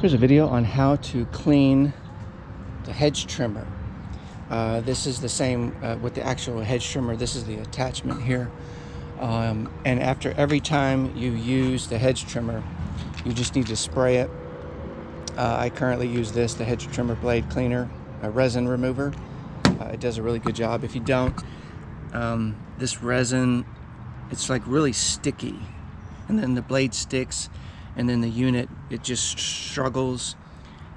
Here's a video on how to clean the hedge trimmer. This is the same with the actual hedge trimmer. This is the attachment here. And after every time you use the hedge trimmer, you just need to spray it. I currently use this, the hedge trimmer blade cleaner, a resin remover. It does a really good job. If you don't, this resin, it's like really sticky, and then the blade sticks, and then the unit, it just struggles,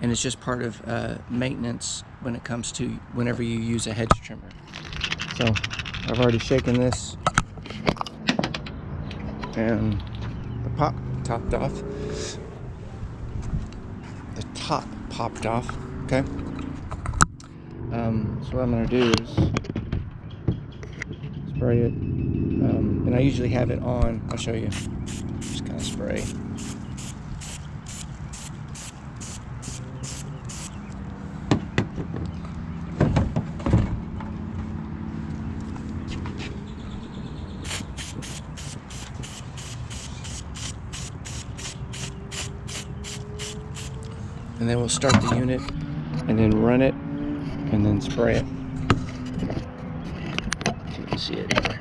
and it's just part of maintenance when it comes to whenever you use a hedge trimmer. So I've already shaken this, and the top popped off. Okay. So what I'm going to do is spray it, and I usually have it on. I'll show you. Just kind of spray. And then we'll start the unit and then run it and then spray it. You can see it here.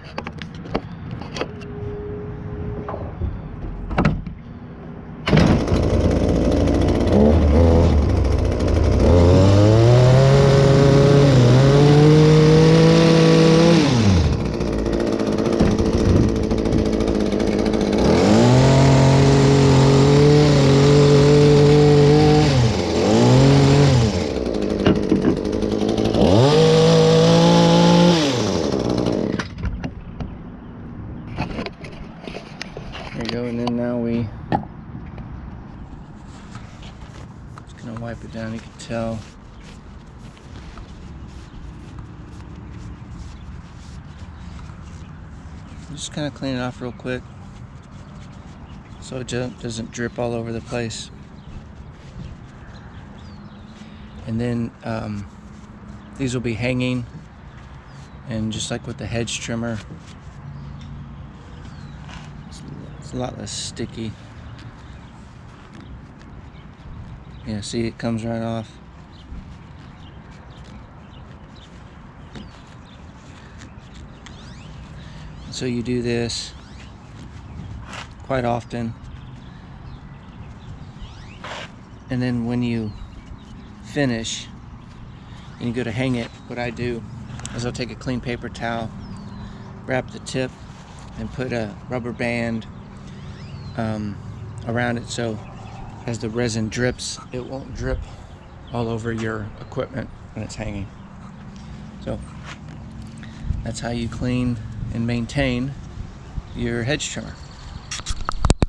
There you go, and then now we just gonna wipe it down. You can tell. Just kind of clean it off real quick so it doesn't drip all over the place. And then these will be hanging, and just like with the hedge trimmer, it's a lot less sticky. Yeah, see, it comes right off. So you do this quite often, and then when you finish and you go to hang it, what I do is I'll take a clean paper towel, wrap the tip, and put a rubber band around it, so as the resin drips, it won't drip all over your equipment when it's hanging. So that's how you clean and maintain your hedge trimmer.